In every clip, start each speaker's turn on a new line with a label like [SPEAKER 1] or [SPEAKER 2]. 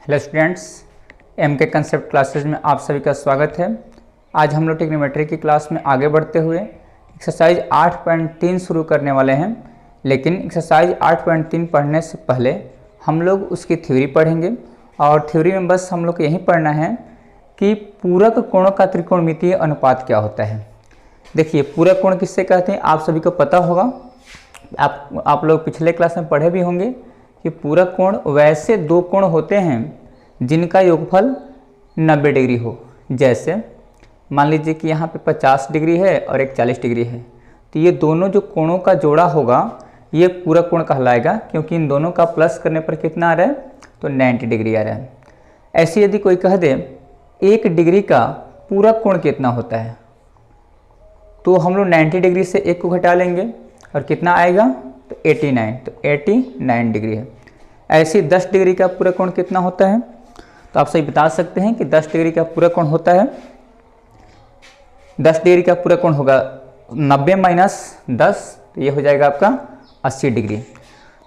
[SPEAKER 1] Hello students, MK concept classes में आप सभी का स्वागत है। आज हम लोग ट्रिग्नोमेट्री की क्लास में आगे बढ़ते हुए एक्सरसाइज 8.3 शुरू करने वाले हैं। लेकिन एक्सरसाइज 8.3 पढ़ने से पहले हम लोग उसकी थ्योरी पढ़ेंगे और थ्योरी में बस हम लोग को यही पढ़ना है कि पूरक कोणों का त्रिकोणमितीय अनुपात क्या होता है। देखिए, पूरक कोण किससे कहते हैं आप सभी को पता होगा। आप लोग पिछले क्लास में पढ़े भी होंगे कि पूरक कोण वैसे दो कोण होते हैं जिनका योगफल 90 डिग्री हो। जैसे मान लीजिए कि यहाँ पे 50 डिग्री है और एक 40 डिग्री है, तो ये दोनों जो कोणों का जोड़ा होगा ये पूरक कोण कहलाएगा, क्योंकि इन दोनों का प्लस करने पर कितना आ रहा है, तो 90 डिग्री आ रहा है। ऐसे यदि कोई कह दे 1 डिग्री का पूरक कोण कितना होता है, तो हम लोग 90 डिग्री से 1 को घटा लेंगे और कितना आएगा, तो 89, तो 89 डिग्री है। ऐसे 10 डिग्री का पूरक कोण कितना होता है, तो आप सही बता सकते हैं कि 10 डिग्री का पूरक कोण होता है, 10 डिग्री का पूरक कोण होगा 90 माइनस 10, तो ये हो जाएगा आपका 80 डिग्री।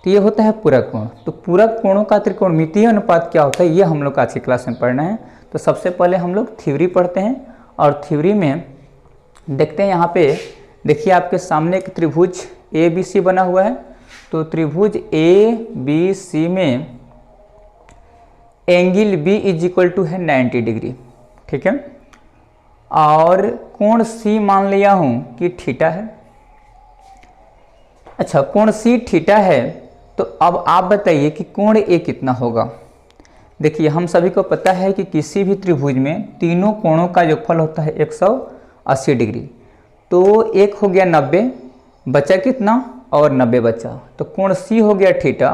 [SPEAKER 1] तो ये होता है पूरक कोण। तो पूरक कोणों का त्रिकोणमितीय अनुपात क्या होता है, ये हम लोग आज की क्लास में पढ़ना है। तो सबसे पहले हम लोग थ्योरी पढ़ते हैं और थ्योरी में देखते हैं। यहाँ पे देखिए आपके सामने एक त्रिभुज ABC बना हुआ है। तो त्रिभुज ABC में angle B is equal to है 90 डिग्री, ठीक है। और कोण C मान लिया हूँ कि थीटा है। अच्छा, कोण C थीटा है, तो अब आप बताइए कि कोण A कितना होगा। देखिए, हम सभी को पता है कि किसी भी त्रिभुज में तीनों कोणों का योगफल होता है 180 डिग्री। तो एक हो गया 90, बचा कितना, और 90 बचा, तो कोण C हो गया थीटा।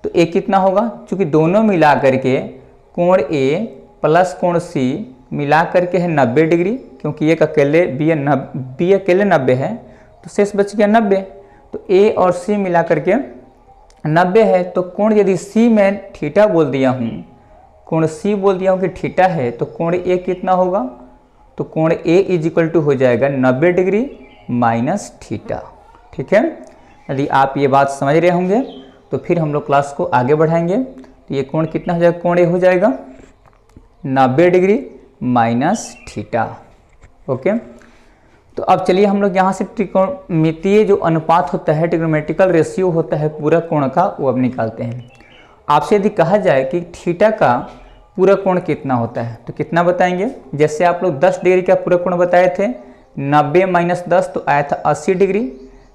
[SPEAKER 1] तो A कितना होगा, क्योंकि दोनों मिला करके कोण A प्लस कोण C मिला करके है 90 डिग्री, क्योंकि एक अकेले B अकेले 90 है, तो शेष बच गया 90। तो A और C मिला करके 90 है। तो कोण यदि C में थीटा बोल दिया हूँ, कोण C बोल दिया हूँ कि थीटा है, तो कोण A कितना होगा, तो कोण A इज इक्वल टू हो जाएगा 90 डिग्री माइनस थीटा, ठीक है। यदि आप ये बात समझ रहे होंगे तो फिर हम लोग क्लास को आगे बढ़ाएंगे। तो ये कोण कितना हो जाएगा, कोण A हो जाएगा 90 डिग्री माइनस थीटा, ओके। तो अब चलिए हम लोग यहाँ से त्रिकोणमितीय जो अनुपात होता है, ट्रिग्नोमेट्रिकल रेशियो होता है पूरक कोण का, वो अब निकालते हैं। आपसे यदि कहा जाए कि थीटा का पूरक कोण कितना होता है, तो कितना बताएंगे। जैसे आप लोग 10 डिग्री का पूरक कोण बताए थे, 90 माइनस 10 तो आया था 80 डिग्री।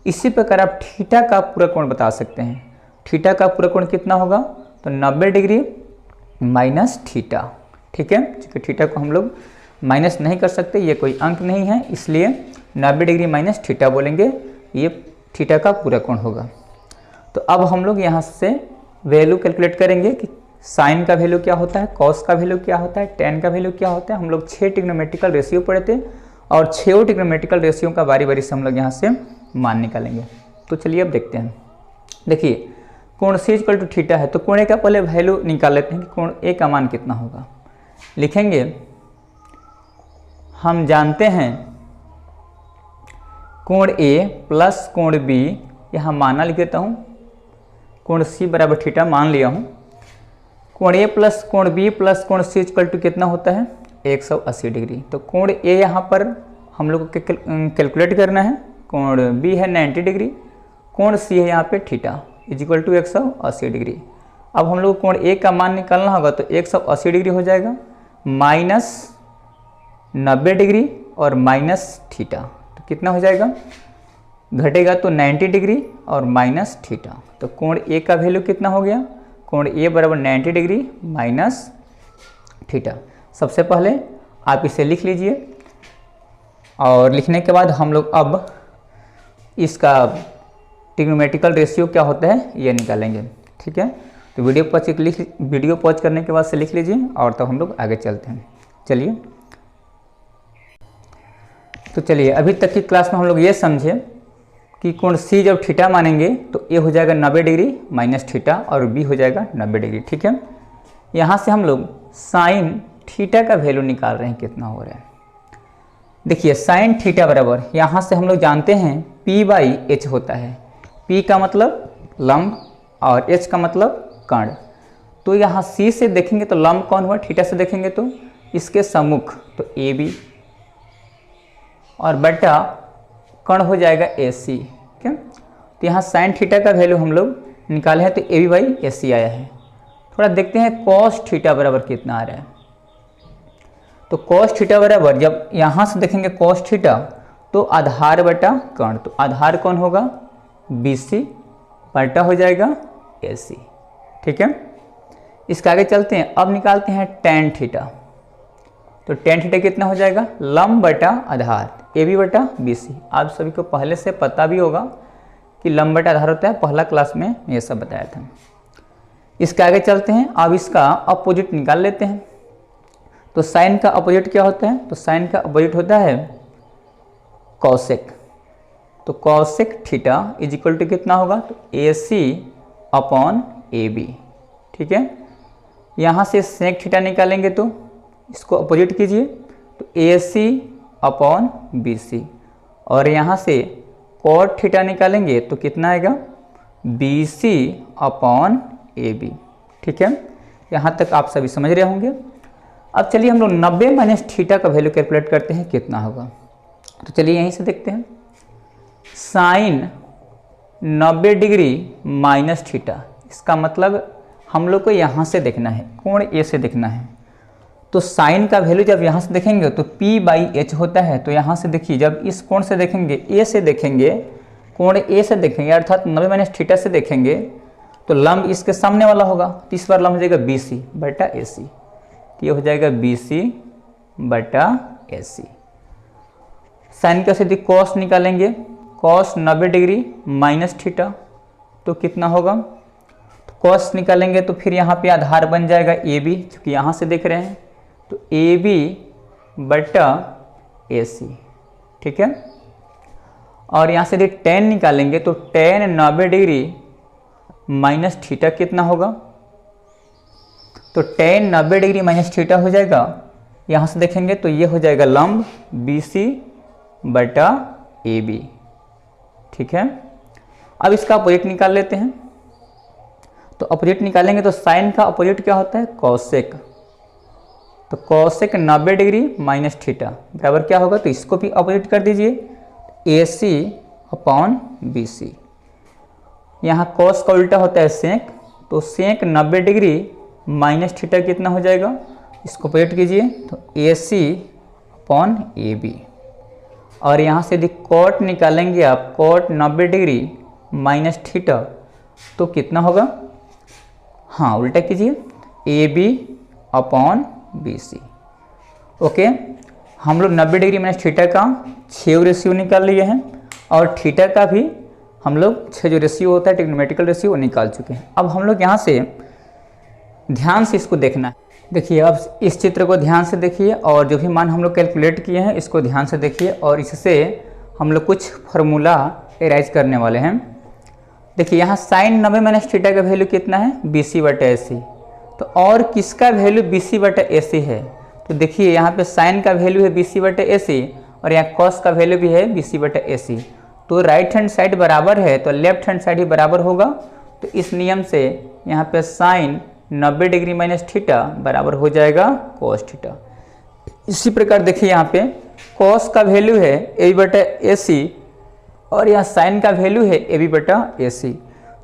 [SPEAKER 1] इसी प्रकार आप थीटा का पूरक कोण बता सकते हैं। थीटा का पूरक कोण कितना होगा, तो 90 डिग्री माइनस थीटा, ठीक है। क्योंकि थीटा को हम लोग माइनस नहीं कर सकते, ये कोई अंक नहीं है, इसलिए 90 डिग्री माइनस थीटा बोलेंगे, ये थीटा का पूरक कोण होगा। तो अब हम लोग यहाँ से वैल्यू कैलकुलेट करेंगे कि साइन का वैल्यू क्या होता है, कॉस का वैल्यू क्या होता है, टेन का वैल्यू क्या होता है। हम लोग 6 ट्रिग्नोमेट्रिकल रेशियो पढ़े थे और 6 ट्रिग्नोमेट्रिकल रेशियो का बारी बारी से हम लोग यहाँ से मान निकालेंगे। तो चलिए अब देखते हैं। देखिए, कोण C इक्वल टू थीटा है, तो कोण A का पहले वैल्यू निकाल लेते हैं कि कोण A का मान कितना होगा। लिखेंगे, हम जानते हैं कोण A प्लस कोण B, यहाँ माना लिख देता हूँ, कोण C बराबर थीटा मान लिया हूँ। कोण A प्लस कोण B प्लस कोण C इक्वल टू कितना होता है, 180 डिग्री। तो कोण A यहाँ पर हम लोग को कैलकुलेट करना है। कोण B है 90 डिग्री, कोण C है यहाँ पे theta is equal to 180 degree. अब हम लोग को कोण A का मान निकालना होगा, तो 180 डिग्री हो जाएगा माइनस 90 डिग्री और माइनस थीटा, तो कितना हो जाएगा, घटेगा तो 90 डिग्री और माइनस थीटा। तो कोण A का वैल्यू कितना हो गया, कोण A बराबर 90 डिग्री माइनस थीटा। सबसे पहले आप इसे लिख लीजिए और लिखने के बाद हम लोग अब इसका ट्रिग्नोमेट्रिकल रेशियो क्या होता है ये निकालेंगे, ठीक है। तो वीडियो पॉज करने के बाद से लिख लीजिए और तब हम लोग आगे चलते हैं। चलिए, तो चलिए अभी तक की क्लास में हम लोग ये समझे कि कोण C जब थीटा मानेंगे तो A हो जाएगा 90 डिग्री माइनस थीटा और B हो जाएगा 90 डिग्री, ठीक है। यहाँ से हम लोग साइन थीटा का वैल्यू निकाल रहे हैं, कितना हो रहा है। देखिए, साइन थीटा बराबर यहाँ से हम लोग जानते हैं P/H होता है। P का मतलब लंब और H का मतलब कर्ण। तो यहाँ C से देखेंगे तो लंब कौन हुआ, थीटा से देखेंगे तो इसके सम्मुख तो AB, और बटा कर्ण हो जाएगा AC। क्या, तो यहाँ साइन थीटा का वैल्यू हम लोग निकाले हैं तो AB बाई AC आया है। थोड़ा देखते हैं कॉस थीटा बराबर कितना आ रहा है। तो कॉस थीटा बराबर, जब यहाँ से देखेंगे कॉस थीटा तो आधार बटा कर्ण, तो आधार कौन होगा BC बटा हो जाएगा AC। ठीक है, इसके आगे चलते हैं। अब निकालते हैं टेन थीटा। तो टेन थीटा कितना हो जाएगा, लंब बटा आधार AB बटा BC। आप सभी को पहले से पता भी होगा कि लंब बटा आधार होता है, पहला क्लास में ये सब बताया था। इसके आगे चलते हैं। अब इसका अपोजिट निकाल लेते हैं। तो साइन का अपोजिट क्या होता है, तो साइन का अपोजिट होता है कॉसेक। तो cosec theta is equal to कितना होगा, तो AC अपॉन AB। ठीक है, यहाँ से सेक थीटा निकालेंगे तो इसको अपोजिट कीजिए, तो AC अपॉन BC, और यहाँ से कॉट थीटा निकालेंगे तो कितना आएगा, BC अपॉन AB। ठीक है, यहाँ तक आप सभी समझ रहे होंगे। अब चलिए हम लोग 90 माइनस थीटा का वैल्यू कैलकुलेट करते हैं कितना होगा। तो चलिए यहीं से देखते हैं। साइन 90 डिग्री माइनस थीटा, इसका मतलब हम लोग को यहाँ से देखना है, कोण A से देखना है। तो साइन का वैल्यू जब यहाँ से देखेंगे तो P बाई H होता है। तो यहाँ से देखिए, जब इस कोण से देखेंगे, A से देखेंगे, कोण A से देखेंगे अर्थात 90 माइनस थीटा से देखेंगे तो लंब इसके सामने वाला होगा। तो इस बार लंब हो जाएगा BC बटा AC। तो ये हो जाएगा BC बटा AC। साइन का सीधी कॉस निकालेंगे, कॉस 90 डिग्री माइनस थीटा, तो कितना होगा, तो कॉस निकालेंगे तो फिर यहाँ पे आधार बन जाएगा AB, क्योंकि यहाँ से देख रहे हैं, तो AB बटा AC। ठीक है, और यहाँ से यदि टेन निकालेंगे तो टेन 90 डिग्री माइनस थीटा कितना होगा, तो टेन 90 डिग्री माइनस थीटा हो जाएगा। यहाँ से देखेंगे तो ये हो जाएगा लंब BC बटा AB। ठीक है, अब इसका अपोजिट निकाल लेते हैं। तो अपोजिट निकालेंगे तो साइन का अपोजिट क्या होता है, कॉसेक। तो कॉसेक 90 डिग्री माइनस थीटा बराबर क्या होगा, तो इसको भी अपोजिट कर दीजिए, AC अपॉन BC। यहाँ कॉस का उल्टा होता है सेक, तो सेक 90 डिग्री माइनस थीटा कितना हो जाएगा, इसको अपोजिट कीजिए, तो AC अपॉन AB। और यहाँ से यदि कॉट निकालेंगे आप, कॉट 90 डिग्री माइनस थीटा, तो कितना होगा, हाँ उल्टा कीजिए, AB अपॉन BC। ओके, हम लोग 90 डिग्री माइनस थीटा का 6 रेशियो निकाल लिए हैं, और थीटा का भी हम लोग 6 जो रेशियो होता है ट्रिग्नोमेट्रिकल रेशियो, वो निकाल चुके हैं। अब हम लोग यहाँ से ध्यान से इसको देखना है। देखिए, अब इस चित्र को ध्यान से देखिए, और जो भी मान हम लोग कैलकुलेट किए हैं इसको ध्यान से देखिए, और इससे हम लोग कुछ फार्मूला एराइज करने वाले हैं। देखिए, यहाँ साइन 90 माइनस थीटा का वैल्यू कितना है, BC बटा AC। तो और किसका वैल्यू BC बटा AC है, तो देखिए यहाँ पे साइन का वैल्यू है BC बटा AC, और यहाँ कॉस का वैल्यू भी है BC बटा AC। तो राइट हैंड साइड बराबर है तो लेफ्ट हैंड साइड ही बराबर होगा। तो इस नियम से यहाँ पे साइन 90 डिग्री माइनस थीटा बराबर हो जाएगा कॉस थीटा। इसी प्रकार देखिए, यहाँ पे कॉस का वैल्यू है AB बटा AC, और यहाँ साइन का वैल्यू है AB बटा AC।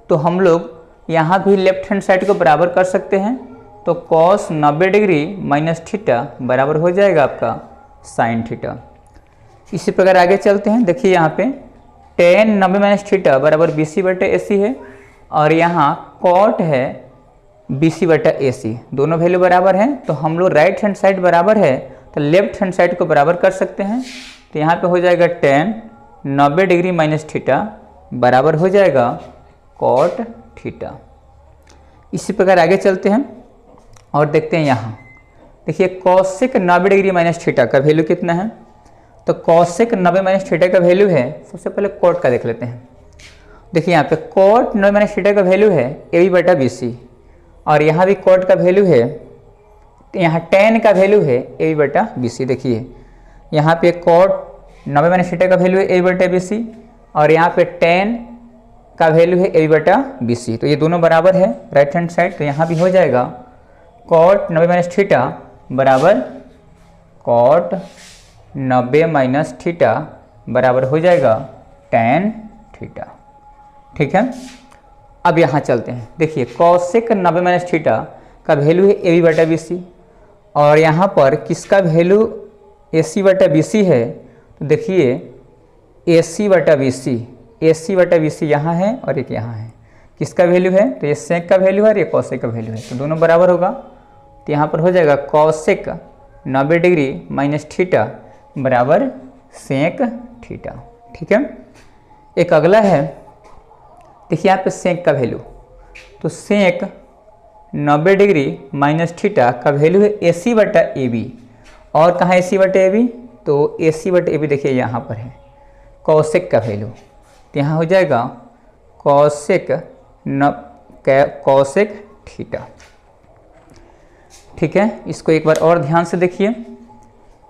[SPEAKER 1] तो हम लोग यहाँ भी लेफ्ट हैंड साइड को बराबर कर सकते हैं। तो कॉस 90 डिग्री माइनस थीटा बराबर हो जाएगा आपका साइन थीटा। इसी प्रकार आगे चलते हैं। देखिए, यहाँ पे टेन 90 माइनस थीटा बराबर BC बटा AC है, और यहाँ कॉट है BC बटा AC, दोनों वैल्यू बराबर हैं। तो हम लोग राइट हैंड साइड बराबर है तो लेफ्ट हैंड साइड को बराबर कर सकते हैं। तो यहाँ पे हो जाएगा टेन 90 डिग्री माइनस थीटा बराबर हो जाएगा कॉट थीटा। इसी प्रकार आगे चलते हैं और देखते हैं। यहाँ देखिए, कॉसेक 90 डिग्री माइनस थीटा का वैल्यू कितना है, तो कॉसेक 90 माइनस थीटा का वैल्यू है, सबसे पहले कॉट का देख लेते हैं। देखिए, यहाँ पे कॉट 90 माइनस थीटा का वैल्यू है AB बटा BC, और यहाँ भी कॉट का वैल्यू है, यहाँ टेन का वैल्यू है AB बटा BC। देखिए, यहाँ पे कॉट 90 माइनस थीटा का वैल्यू है AB बटा BC, और यहाँ पे टेन का वैल्यू है ए बी बटा बी सी, तो ये दोनों बराबर है राइट हैंड साइड, तो यहाँ भी हो जाएगा कॉट 90 माइनस थीटा बराबर कॉट 90 माइनस थीटा बराबर हो जाएगा tan थीटा। ठीक है, अब यहाँ चलते हैं। देखिए कॉसेक 90 माइनस थीटा का वैल्यू है ए बी बटा बी सी, और यहाँ पर किसका वैल्यू ए सी बटा बी सी है, तो देखिए ए सी बटा बी सी, ए सी बटा बी सी यहाँ है और एक यहाँ है, किसका वैल्यू है, तो ये सेक का वैल्यू है और ये कॉसेक का वैल्यू है, तो दोनों बराबर होगा। तो यहाँ पर हो जाएगा कॉसेक 90 डिग्री माइनस थीटा बराबर सेक थीटा। ठीक है, एक अगला है, देखिए यहाँ पे सेक का वैल्यू, तो सेक 90 डिग्री माइनस थीटा का वैल्यू है ए सी बटा ए बी, और कहाँ ए सी बटा ए बी, तो ए सी बटा ए बी देखिए यहाँ पर है कॉसेक का वैल्यू, तो यहाँ हो जाएगा कॉसेक थीटा। ठीक है, इसको एक बार और ध्यान से देखिए,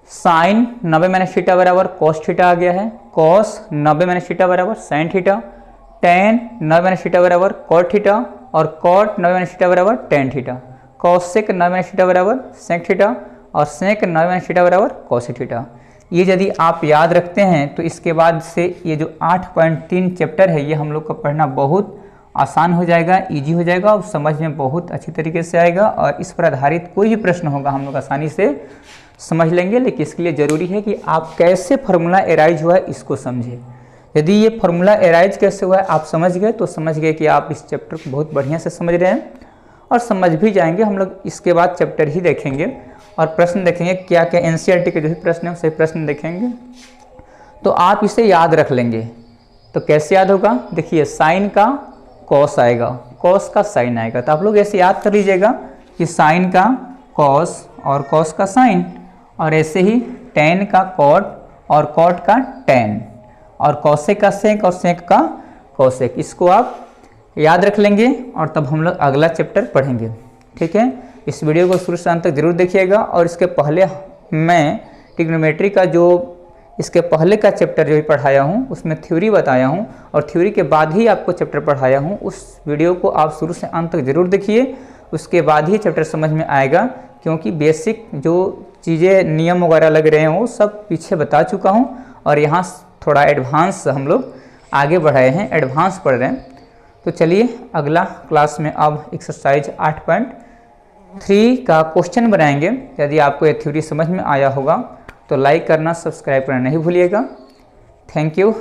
[SPEAKER 1] साइन 90 माइनस थीटा बराबर कॉस थीटा आ गया है, कॉस 90 माइनस थीटा बराबर sine theta, ten 90 minus theta बराबर कॉट थीटा, और कॉट 90 माइनस थीटा बराबर tan theta, cosec 90 minus theta बराबर सेक थीटा, और सेक 90 माइनस थीटा बराबर कॉसेक थीटा। ये यदि आप याद रखते हैं तो इसके बाद से ये जो 8.3 चैप्टर है ये हम लोग को पढ़ना बहुत आसान हो जाएगा, इजी हो जाएगा और समझ में बहुत अच्छी तरीके से आएगा, और इस पर आधारित कोई भी प्रश्न होगा हम लोग आसानी से समझ लेंगे। लेकिन इसके लिए ज़रूरी है कि आप कैसे फार्मूला एराइज हुआ है इसको समझें। यदि ये फार्मूला एराइज कैसे हुआ है आप समझ गए तो समझ गए कि आप इस चैप्टर को बहुत बढ़िया से समझ रहे हैं और समझ भी जाएंगे। हम लोग इसके बाद चैप्टर ही देखेंगे और प्रश्न देखेंगे, क्या क्या एनसीईआरटी के जो भी प्रश्न है सही प्रश्न देखेंगे, तो आप इसे याद रख लेंगे। तो कैसे याद होगा, देखिए साइन का कॉस आएगा, कॉस का साइन आएगा, तो आप लोग ऐसे याद कर लीजिएगा कि साइन का कॉस और कॉस का साइन, और ऐसे ही टेन का कॉट और कॉट का टेन, और कॉसेक का सेक और सेक का कॉसेक, इसको आप याद रख लेंगे और तब हम लोग अगला चैप्टर पढ़ेंगे। ठीक है, इस वीडियो को शुरू से अंत तक जरूर देखिएगा, और इसके पहले मैं ट्रिग्नोमेट्री का जो इसके पहले का चैप्टर जो भी पढ़ाया हूँ उसमें थ्योरी बताया हूँ, और थ्योरी के बाद ही आपको चैप्टर पढ़ाया हूँ, उस वीडियो को आप शुरू से अंत तक जरूर देखिए, उसके बाद ही चैप्टर समझ में आएगा, क्योंकि बेसिक जो चीज़ें नियम वगैरह लग रहे हैं वो सब पीछे बता चुका हूँ, और यहाँ थोड़ा एडवांस हम लोग आगे बढ़ाए हैं, एडवांस पढ़ रहे हैं। तो चलिए अगला क्लास में अब एक्सरसाइज 8.3 का क्वेश्चन बनाएंगे। यदि आपको ये थ्योरी समझ में आया होगा तो लाइक करना, सब्सक्राइब करना नहीं भूलिएगा। Thank you.